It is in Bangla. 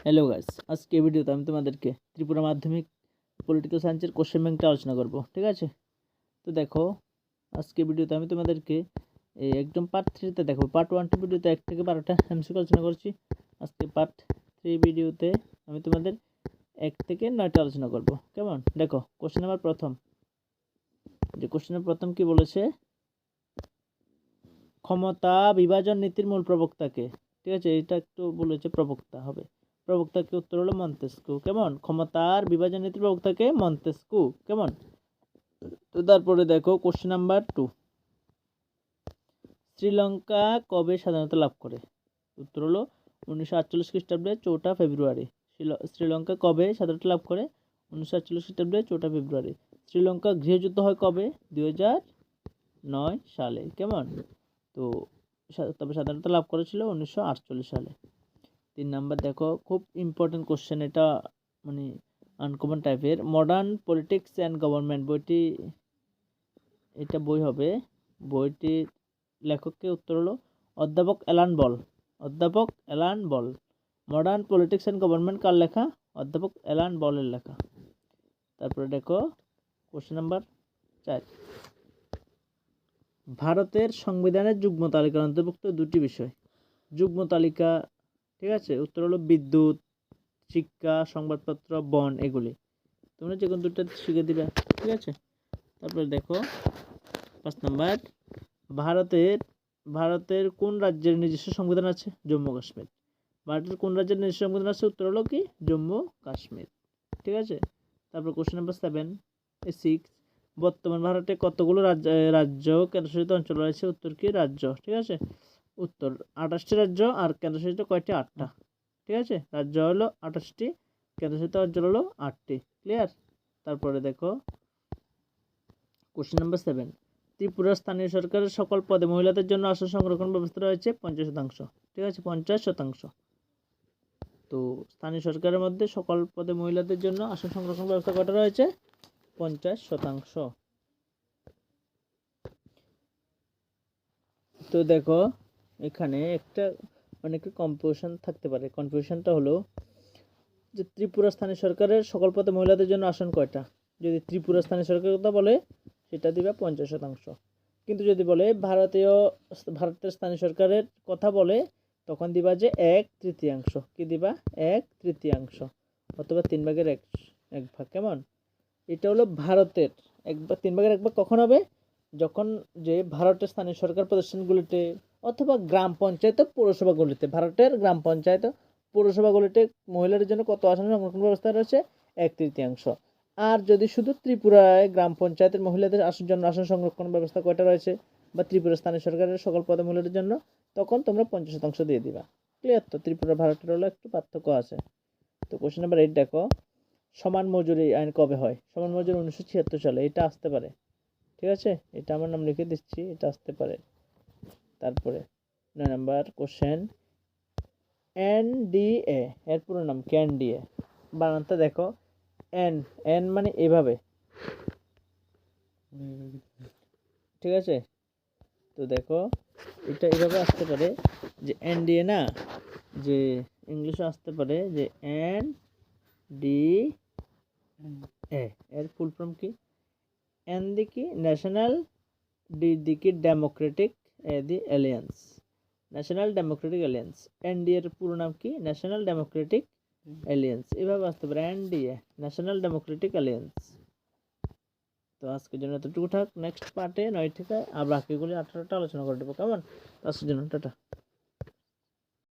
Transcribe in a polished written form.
হ্যালো গাইস, আজকে ভিডিওতে আমি তোমাদেরকে ত্রিপুরা মাধ্যমিক পলিটিক্যাল সায়েন্সের কোশ্চেন ব্যাংকটা আলোচনা করব। ঠিক আছে, তো দেখো আজকে ভিডিওতে আমি তোমাদেরকে এই একদম পার্ট 3তে দেখো। পার্ট 1 ভিডিওতে 1 থেকে 12টা এমসিকিউ আলোচনা করছি। আজকে পার্ট 3 ভিডিওতে আমি তোমাদের 1 থেকে 9টা আলোচনা করব। কেমন? দেখো কোশ্চেন নাম্বার প্রথম, যে কোশ্চেনের প্রথম কি বলেছে, ক্ষমতা বিভাজন নীতির মূল প্রবক্তাকে। ঠিক আছে, এটা একটু বলেছে প্রবক্তা হবে, প্রবক্তাকে উত্তর হলো মন্তেস্কু। কেমন? ক্ষমতার বিভাজন নীতির প্রবক্তাকে মন্তেস্কু। কেমন? তো তারপরে দেখো কোশ্চেন নাম্বার 2, শ্রীলঙ্কা কবে স্বাধীনতা লাভ করে? উত্তর হলো 1948 খ্রিস্টাব্দে 4টা ফেব্রুয়ারি। শ্রীলঙ্কা কবে স্বাধীনতা লাভ করে? 1948 খ্রিস্টাব্দে 4টা ফেব্রুয়ারি। শ্রীলঙ্কা গৃহযুদ্ধ হয় কবে? 2009 সালে। কেমন? তো তবে স্বাধীনতা লাভ করেছিল 1948 সালে। 3 নাম্বার দেখো, খুব ইম্পর্টেন্ট কোশ্চেন এটা, মানে আনকমন টাইপের। মডার্ন পলিটিক্স অ্যান্ড গভর্নমেন্ট বইটি, এটা বই হবে, বইটির লেখককে উত্তর হলো অধ্যাপক অ্যালান বল। অধ্যাপক Alan Ball. Modern politics and government কার লেখা? অধ্যাপক অ্যালান বলের লেখা। তারপরে দেখো কোশ্চেন নাম্বার 4, ভারতের সংবিধানের যুগ্ম তালিকার অন্তর্ভুক্ত দুটি বিষয়। যুগ্ম তালিকা, ঠিক আছে, উত্তর হলো বিদ্যুৎ, শিক্ষা, সংবাদপত্র, বন, এগুলি। তোমরা যে কোনো দুটো শিখে দিবে। ঠিক আছে, তারপরে দেখো 5 নাম্বার, ভারতের কোন রাজ্যের নিজস্ব সংবিধান আছে? জম্মু কাশ্মীর। ভারতের কোন রাজ্যের নিজস্ব সংবিধান আছে? উত্তর হলো কি? জম্মু কাশ্মীর। ঠিক আছে, তারপর কোশ্চেন নাম্বার 6, বর্তমান ভারতে কতগুলো রাজ্য কেন্দ্রশাসিত অঞ্চল রয়েছে? উত্তর কি? রাজ্য। ঠিক আছে, উত্তর 28টি রাজ্য, আর কেন্দ্রশাসিত কয়টি? 8টা। ঠিক আছে, রাজ্য হলো 28টি, কেন্দ্রশাসিত অঞ্চল হলো 8টি। ক্লিয়ার? তারপরে দেখো কোশ্চেন নাম্বার 7, ত্রিপুরার স্থানীয় সরকারের সকল পদে মহিলাদের জন্য আসন সংরক্ষণ ব্যবস্থা রয়েছে 50%। ঠিক আছে, 50%। তো স্থানীয় সরকারের মধ্যে সকল পদে মহিলাদের জন্য আসন সংরক্ষণ ব্যবস্থা কটা রয়েছে? 50%। তো দেখো এখানে একটা অনেক কনফিউশন থাকতে পারে। কনফিউশনটা হলো যে ত্রিপুরা স্থানীয় সরকারের সকল পদে মহিলাদের জন্য আসন কয়টা? যদি ত্রিপুরা স্থানীয় সরকারের কথা বলে সেটা দিবা 50%, কিন্তু যদি বলে ভারতের স্থানীয় সরকারের কথা বলে তখন দিবা যে 1/3। কি দিবা? 1/3, অথবা 1/3। কেমন? এটা হলো ভারতের 3/1 কখন হবে? যখন যে ভারতের স্থানীয় সরকার প্রতিষ্ঠানগুলিতে অথবা গ্রাম পঞ্চায়েত পৌরসভাগুলিতে, ভারতের গ্রাম পঞ্চায়েত পৌরসভাগুলিতে মহিলাদের জন্য কত আসন সংরক্ষণ ব্যবস্থা রয়েছে? 1/3। আর যদি শুধু ত্রিপুরায় গ্রাম পঞ্চায়েতের মহিলাদের জন্য আসন সংরক্ষণ ব্যবস্থা কয়টা রয়েছে, বা ত্রিপুরা স্থানীয় সরকারের সকল পদে মহিলাদের জন্য, তখন তোমরা 50% দিয়ে দিবা। ক্লিয়ার? তো ত্রিপুরা ভারতের হলো একটু পার্থক্য আছে। তো কোশ্চেন নাম্বার 8 দেখো, সমান মজুরি আইন কবে হয়? সমান মজুরি 1976 সালে। এটা আসতে পারে। ঠিক আছে, এটা আমার নাম লিখে দিচ্ছি, এটা আসতে পারে। তারপরে 9 নাম্বার কোশ্চেন, এনডিএ এর পুরো নাম কি? এনডিএ বানানটা দেখো, এন এন মানে এভাবে। ঠিক আছে, তো দেখো এটা এভাবে আসতে পারে যে এনডিএ না, যে ইংলিশে আসতে পারে যে এন ডি এ। এর ফুল ফর্ম কি? এন দিকে ন্যাশনাল, ডি দিকে ডেমোক্রেটিক, এ দি alliance, national democratic alliance. NDA এর পুরো নাম কি? National democratic alliance. এভাবে আসতে পারে, এনডিএ, ন্যাশনাল ডেমোক্রেটিক অ্যালিয়েন্স। তো আজকের জন্য এতটুকু থাক। নেক্সট পার্টে 9 থেকে আর বাকিগুলি 18টা আলোচনা করে দেবো। কেমন? আজকের জন্য টাটা।